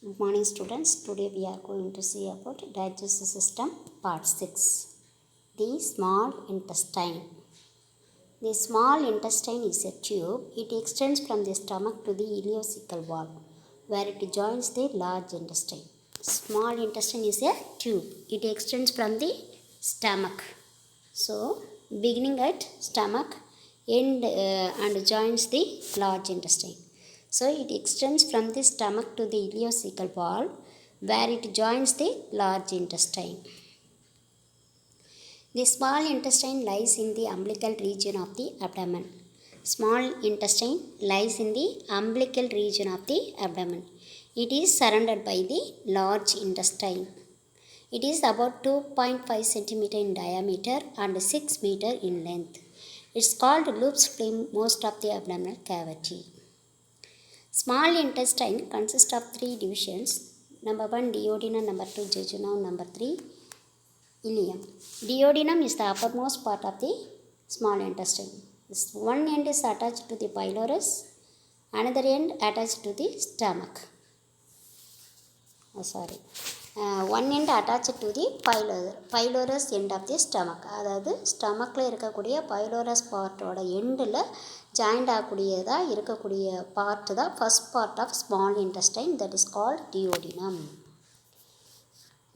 Good morning students. Today we are going to see about digestive system part 6. The small intestine. The small intestine is a tube. It extends from the stomach to the ileocecal wall where it joins the large intestine. Small intestine is a tube. It extends from the stomach. So beginning at stomach and joins the large intestine. So it extends from the stomach to the ileocecal wall where it joins the large intestine. The small intestine lies in the umbilical region of the abdomen. Small intestine lies in the umbilical region of the abdomen. It is surrounded by the large intestine. It is about 2.5 cm in diameter and 6 meter in length. It's called Loup's flume most of the abdominal cavity. Small intestine consists of 3 divisions. Number 1 duodenum, number 2 jejunum, number 3 ileum. Duodenum is the uppermost part of the small intestine. This one end is attached to the pylorus, another end attached to the stomach. One end attached to the pylorus end of the stomach. அதாவது ஸ்டமக்கில் இருக்கக்கூடிய pylorus பார்ட்டோட எண்டில் joint ஆகக்கூடியதாக இருக்கக்கூடிய part தான் first part of small intestine, that is called duodenum.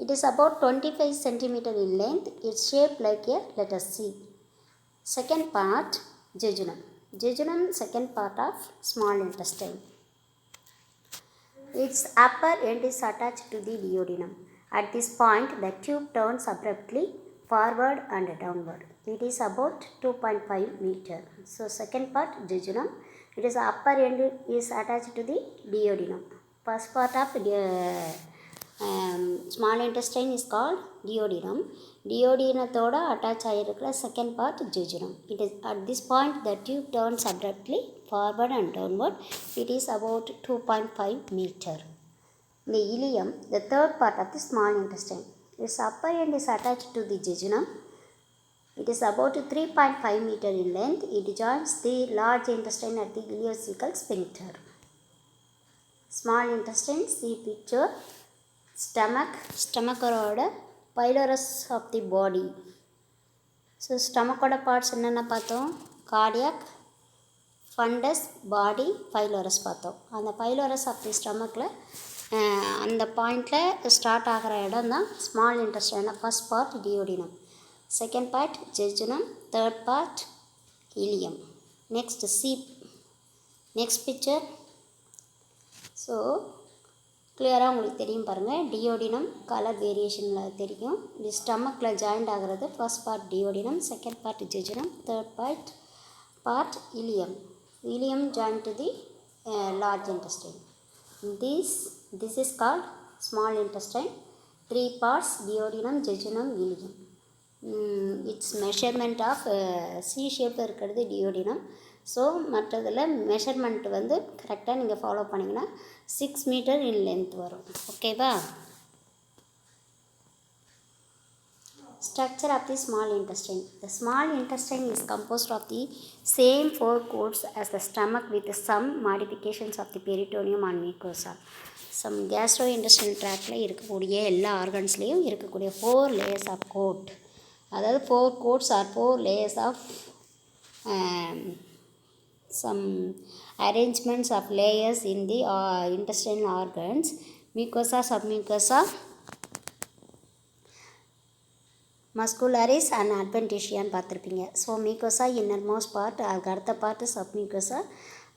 It is about 25 cm in length. It's shaped like a letter C. Second part, jejunum. Jejunum, second part of small intestine. Its upper end is attached to the duodenum. At this point, the tube turns abruptly forward and downward. It is about 2.5 meter. So, second part, jejunum. It is upper end is attached to the duodenum. First part of small intestine is called duodenum. Duodenatoda attached ஆகிருக்கிற second part jejunum. It is at this point the tube turns abruptly forward and downward. It is about 2.5 meter. The ileum, the third part of the small intestine. Its upper end is attached to the jejunum. It is about 3.5 meter in length. It joins the large intestine at the ileocecal sphincter. Small intestine, see picture. Stomach oda pylorus of the body. So stomach oda parts என்னென்ன பார்த்தோம்? Cardiac, fundus, body, pylorus பார்த்தோம். அந்த pylorus of the stomachல அந்த பாயிண்டில் start ஆகிற இடம் தான் small intestine. First part duodenum, second part ஜெஜுனம், third part ileum. Next next picture. So கிளியராக உங்களுக்கு தெரியும் பாருங்கள். டியோடினம் கலர் வேரியேஷனில் தெரியும். இது ஸ்டமக்கில் ஜாயிண்ட் ஆகிறது. First part duodenum, second part ஜெஜுனம், third part ileum. Ileum join to the large intestine. This is called small intestine. 3 parts, duodenum, jejunum, ileum. Its measurement of C shape இருக்கிறது duodenum. So மற்றதில் measurement வந்து கரெக்டாக நீங்கள் follow பண்ணிங்கன்னா 6 metre in length வரும். ஓகேவா? Structure of the small intestine. The small intestine is composed of the same 4 coats as the stomach with some modifications of the peritoneum and mucosa. Some gastrointestinal tractல இருக்கக்கூடிய எல்லா ஆர்கன்ஸ்லேயும் இருக்கக்கூடிய 4 layers of coat. அதாவது 4 coats or 4 layers of some arrangements of layers in the intestinal organs. Mucosa, submucosa, muscularis and அட்வென்டிஷியான்னு பார்த்துருப்பீங்க. So mucosa innermost part, அதுக்கு அடுத்த part சப்மியூக்கோசா,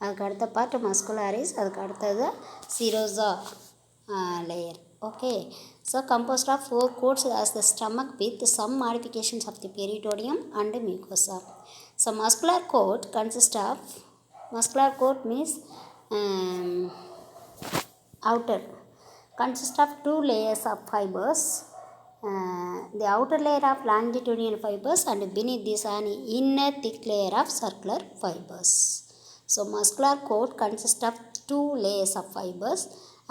அதுக்கு அடுத்த பார்ட் மஸ்குலரிஸ், அதுக்கு அடுத்தது serosa layer. Okay. So composed of 4 coats as the stomach with some modifications of the peritoneum and mucosa. So muscular coat means outer, consists of 2 layers of fibers. The outer layer of longitudinal fibers and beneath this an inner thick layer of circular fibers. So muscular coat consists of 2 layers of fibers,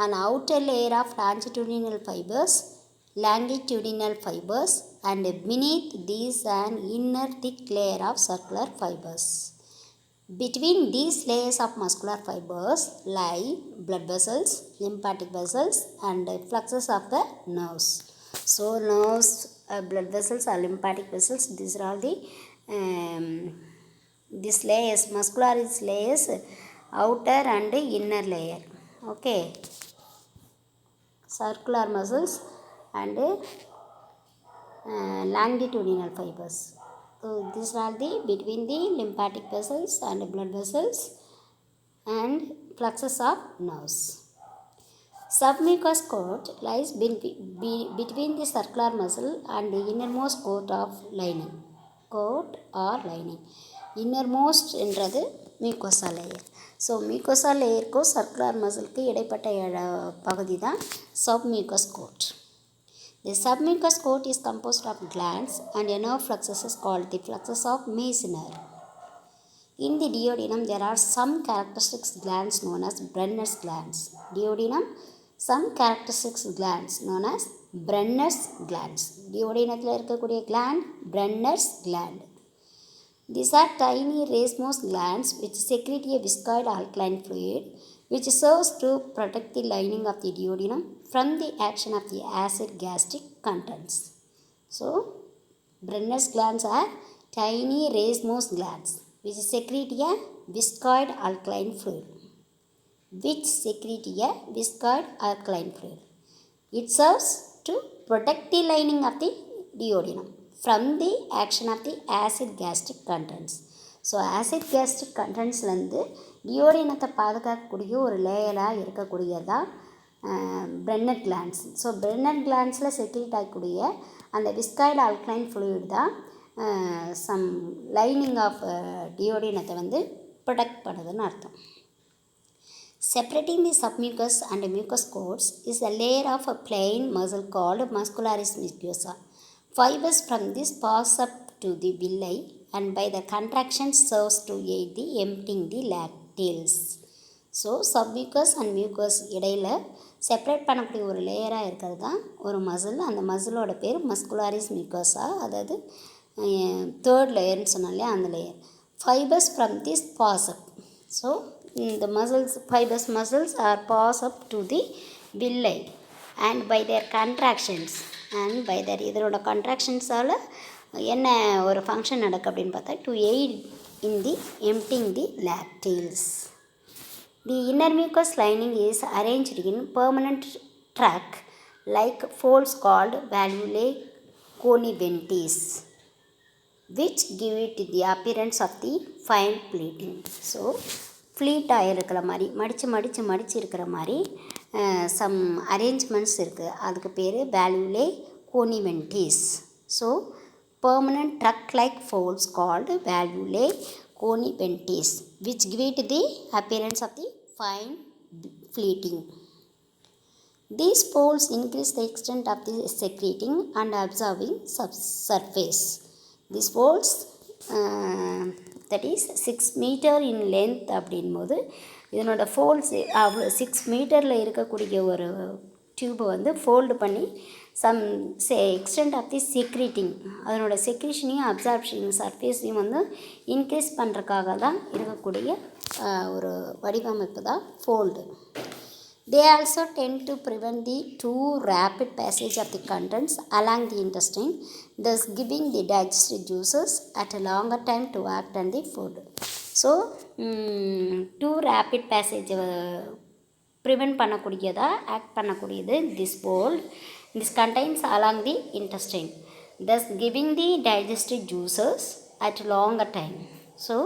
an outer layer of longitudinal fibers and beneath these an inner thick layer of circular fibers. Between these layers of muscular fibers lie blood vessels, lymphatic vessels, and fluxes of the nerves. So nerves, blood vessels or lymphatic vessels, these are all the these layers, muscular layers, outer and inner layer. Okay, circular muscles and longitudinal fibers. So these are the between the lymphatic vessels and blood vessels and plexus of nerves. Submucous coat lies between the circular muscle and the innermost coat of lining. Coat or lining. Innermost என்றது mucosa layer. So mucosa layer को circular muscle के இடைப்பட்ட பகுதி தான் submucous coat. The submucous coat is composed of glands and a nerve flexus is called the flexus of Meissner. In the duodenum, there are some characteristic glands known as Brenner's glands. Duodenum, some characteristic glands known as Brenner's glands. Duodenத்தில் இருக்கக்கூடிய gland Brenner's gland. These are tiny racemose glands which secrete a viscoid alkaline fluid which serves to protect the lining of the duodenum from the action of the acid gastric contents. So, Brenner's glands are tiny racemose glands which secrete a viscoid alkaline fluid. Which secrete a viscoid alkaline fluid. It serves to protect the lining of the duodenum from the action of the acid gastric contents. So acid gastric கண்டென்ட்ஸ்லேருந்து டியோடினத்தை பாதுகாக்கக்கூடிய ஒரு லேயராக இருக்கக்கூடியதான் Brunner glands. So Brunner கிளாண்ட்ஸில் secrete ஆகக்கூடிய அந்த viscid alkaline fluid தான் சம் லைனிங் ஆஃப் டியோடினத்தை வந்து ப்ரொடெக்ட் பண்ணுதுன்னு அர்த்தம். Separating the submucous and mucous coats is a layer of a plain muscle called muscularis mucosa. Fibers from this pass up to the villi and by the contraction serves to aid the emptying the lacteals. So submucous and mucous இடையில் separate பண்ணக்கூடிய ஒரு லேயராக இருக்கிறது தான் ஒரு muscle. அந்த மசிலோட பேர் மஸ்குலாரிஸ் மியூக்கோசா, அதாவது தேர்ட் லேயர்னு சொன்னோம் இல்லையா, அந்த லேயர். Fibres from this pass up. So the fibrous muscles are pass up to the villi and by their contractions and by their இதனோட contractionsஆல் என்ன ஒரு ஃபங்க்ஷன் நடக்கும் அப்படின்னு பார்த்தா to aid in the emptying the lacteals. The inner mucous lining is arranged in permanent tract like folds called valvulae coniventis which give it the appearance of the fine pleating. So ஃப்ளீட்டாக இருக்கிற மாதிரி மடித்து இருக்கிற மாதிரி some arrangements இருக்குது. அதுக்கு பேர் valvulae conniventes. So permanent truck like folds called valvulae conniventes which give it the appearance of the fine fleeting. These folds increase the extent of the secreting and absorbing surface. These folds that is 6 meter in length அப்படின்போது இதனோட folds அவ்வளோ 6 மீட்டரில் இருக்கக்கூடிய ஒரு டியூப்பை வந்து fold பண்ணி some extent of the secreting, அதனோட செக்ரீஷனையும் அப்சார்ப்ஷன் சர்ஃபேஸையும் வந்து இன்க்ரீஸ் பண்ணுறதுக்காக தான் இருக்கக்கூடிய ஒரு வடிவமைப்பு தான் fold. They also tend to prevent the too rapid passage of the contents along the intestine, thus giving the digestive juices at a longer time to act on the food. So, too rapid passage prevent பண்ணக்கூடியதா act பண்ணக்கூடியது this fold. This contains along the intestine, thus giving the digestive juices at longer time. So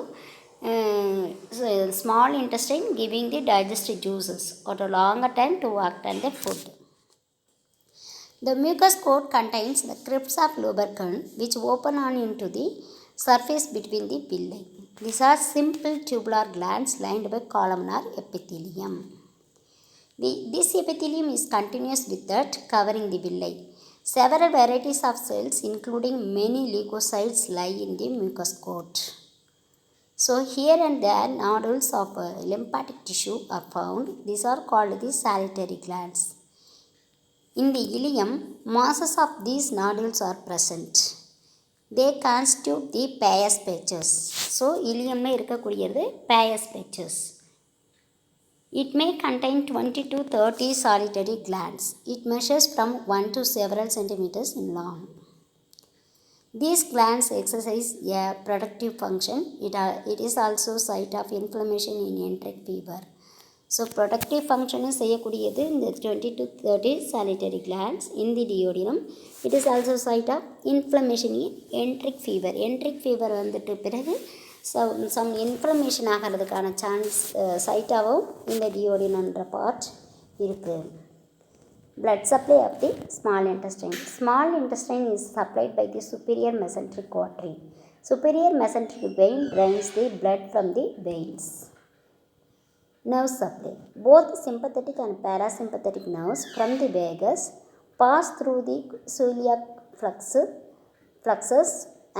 small intestine giving the digestive juices at a longer time to act on the food. The mucous coat contains the crypts of lubricant which open on into the surface between the villi. These are simple tubular glands lined by columnar epithelium. This epithelium is continuous with that covering the villi. Several varieties of cells including many leukocytes lie in the mucous coat. So here and there nodules of lymphatic tissue are found. These are called the salivary glands. In the ileum, masses of these nodules are present. they constitute the Peyer's patches. So ileumல இருக்கக்கூடியது Peyer's patches. It may contain 20 to 30 solitary glands. It measures from 1 to several centimeters in long. These glands exercise a protective function. It is also site of inflammation in enteric fever. So protective function செய்யக்கூடியது இந்த 20 to 30 solitary glands in the duodenum. It is also site of inflammation in enteric fever. Enteric fever வந்துட்டு பிறகு some inflammation ஆகிறதுக்கான chance சைட்டாகவும் இந்த டியோடினம்ன்ற part இருக்குது. Blood supply of the small intestine. Small intestine is supplied by the superior mesenteric artery. Superior mesenteric vein drains the blood from the veins. Nerve supply. Both sympathetic and parasympathetic nerves from the vagus pass through the celiac fluxus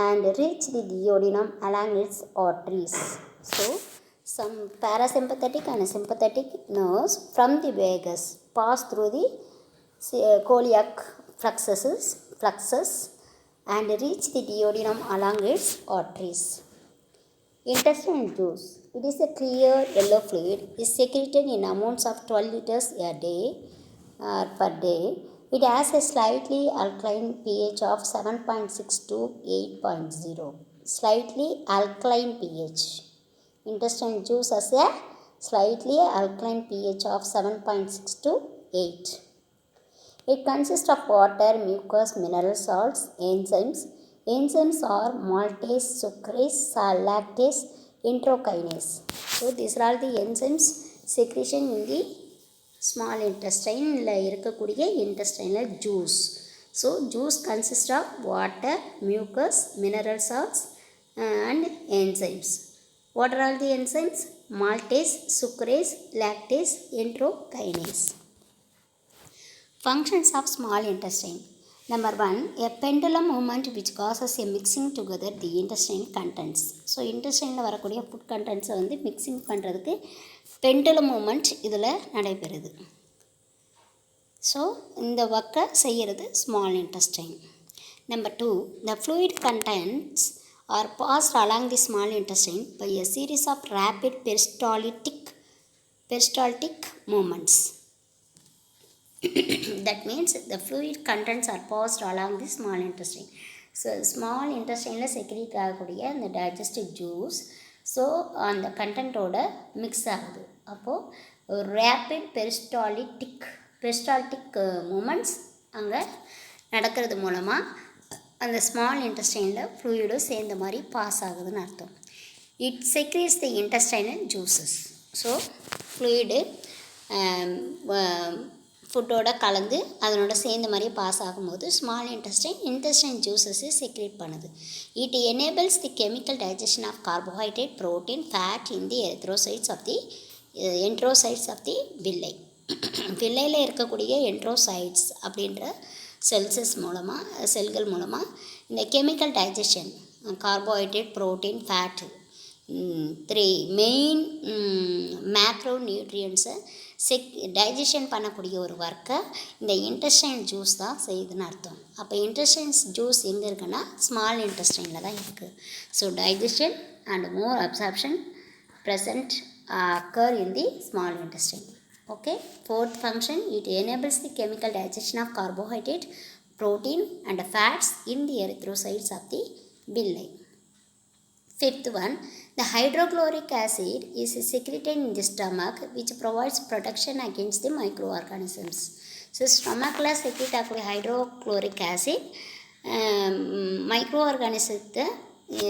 and reach the duodenum along its arteries. So, some parasympathetic and sympathetic nerves from the vagus pass through the celiac fluxus and reach the duodenum along its arteries. Intestinal juice. It is a clear yellow fluid. Is secreted in amounts of 12 liters a day or per day. It has a slightly alkaline pH of 7.6 to 8.0. Slightly alkaline pH. Intestinal juice has a slightly alkaline pH of 7.6 to 8. It consists of water, mucus, mineral salts, enzymes. Enzymes are maltase, sucrase, lactase, enterokinase. So these are all the enzymes secretion in the small intestine இருக்கக்கூடிய intestinal juice. So juice consists of water, mucus, mineral salts and enzymes. What are all the enzymes? Maltase, sucrase, lactase, enterokinase. Functions of small intestine. Number 1, a pendulum movement which causes a mixing together the intestinal contents. So intestinal வரக்கூடிய food contents வந்து mixing பண்ணுறதுக்கு pendulum movement இதில் நடைபெறுது. So இந்த ஒர்க்கை செய்கிறது small intestine. Number 2, the fluid contents are passed along the small intestine by a series of rapid peristaltic movements. That means the fluid contents are passed along the small intestine. So small intestine secrete ஆகக்கூடிய அந்த digestive juice so அந்த கண்டென்ட்டோட mix ஆகுது. அப்போது rapid peristaltic moments அங்கே நடக்கிறது மூலமாக அந்த small இன்டெஸ்டைனில் ஃப்ளூயிடும் சேர்ந்த மாதிரி பாஸ் ஆகுதுன்னு அர்த்தம். It secretes the intestinal juices. So fluid ஃபுட்டோட கலந்து அதனோட சேர்ந்த மாதிரி பாஸ் ஆகும்போது ஸ்மால் இன்டெஸ்டைன் ஜூஸஸை செக்ரேட் பண்ணுது. It enables the chemical digestion of carbohydrate, protein, fat in the enterocytes of the villi. வில்லையில் இருக்கக்கூடிய என்ட்ரோசைட்ஸ் அப்படின்ற செல்கள் மூலமாக இந்த chemical digestion carbohydrate, protein, fat 3 main macro நியூட்ரியன்ஸை டைஜஷன் பண்ணக்கூடிய ஒரு ஒர்க்கை இந்த இன்டெஸ்டைன் ஜூஸ் தான் செய்யுதுன்னு அர்த்தம். அப்போ இன்டெஸ்டைன்ஸ் ஜூஸ் எங்கே இருக்குன்னா ஸ்மால் இன்டெஸ்டைனில் தான் இருக்குது. So digestion and more absorption present occur in the small intestine. Okay. Fourth function, it enables the chemical digestion of carbohydrate, protein and fats in the erythrocytes of the villi. Fifth one, the hydrochloric acid is secreted in the stomach which provides protection against the microorganisms. So stomachல secrete ஆகக்கூடிய hydrochloric acid மைக்ரோஆர்கானிசத்தை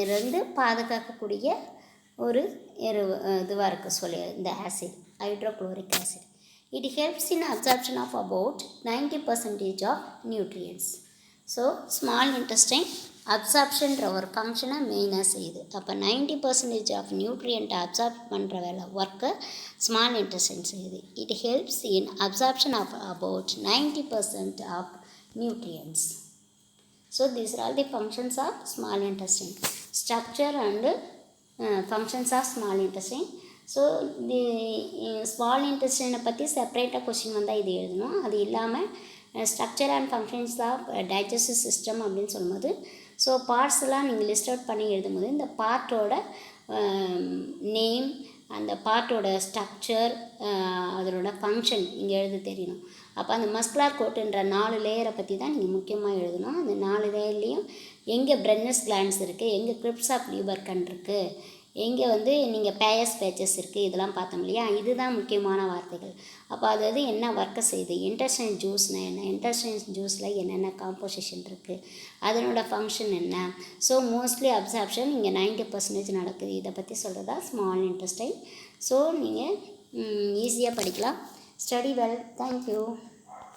இருந்து பாதுகாக்கக்கூடிய ஒரு இதுவாக இருக்குது சொல்லி இந்த acid hydrochloric acid. It helps in absorption of about 90% of nutrients. So small intestine அப்சார்ப்ஷன்ற ஒரு ஃபங்க்ஷனை மெயினாக செய்யுது. அப்போ 90% ஆஃப் நியூட்ரியண்ட்டை அப்சார்ப் பண்ணுற வேலை ஒர்க்கை ஸ்மால் இன்டெஸ்டைன் செய்யுது. It helps in absorption of about 90% of nutrients. So these are all the functions of small intestine. Structure and functions of small intestine. So the small இன்டெஸ்டைனை பற்றி செப்பரேட்டாக கொஸ்டின் வந்தால் இது எழுதணும். அது இல்லாமல் structure and functions of digestive system அப்படின்னு சொல்லும்போது ஸோ பார்ட்ஸ்லாம் நீங்கள் லிஸ்ட் அவுட் பண்ணி எழுதும்போது இந்த பார்ட்டோட நேம், அந்த பார்ட்டோட ஸ்ட்ரக்சர், அதனோட ஃபங்க்ஷன் இங்கே எழுத தெரியணும். அப்போ அந்த மஸ்குலார் கோட்டுன்ற 4 லேயரை பற்றி தான் நீங்கள் முக்கியமாக எழுதணும். அந்த 4 லேயர்லேயும் எங்கே பிரென்னஸ் கிளாண்ட்ஸ் இருக்குது, எங்கே கிரிப்ஸ் ஆஃப் லியூபர்கன் இருக்குது, எங்கே வந்து நீங்கள் பேயஸ் பேச்சஸ் இருக்குது, இதெல்லாம் பார்த்தோம் இல்லையா. இதுதான் முக்கியமான வார்த்தைகள். அப்போ அது என்ன ஒர்க்கை செய்யுது, இன்டெஸ்டைன் ஜூஸ்னால் என்ன, இன்டெஸ்டைன் ஜூஸில் என்னென்ன காம்போசிஷன் இருக்குது, அதனோட ஃபங்க்ஷன் என்ன. ஸோ மோஸ்ட்லி அப்சார்ப்ஷன் இங்கே 90% நடக்குது. இதை பற்றி சொல்கிறதா ஸ்மால் இன்டெஸ்டைன். ஸோ நீங்கள் ஈஸியாக படிக்கலாம். Study well. தேங்க்யூ.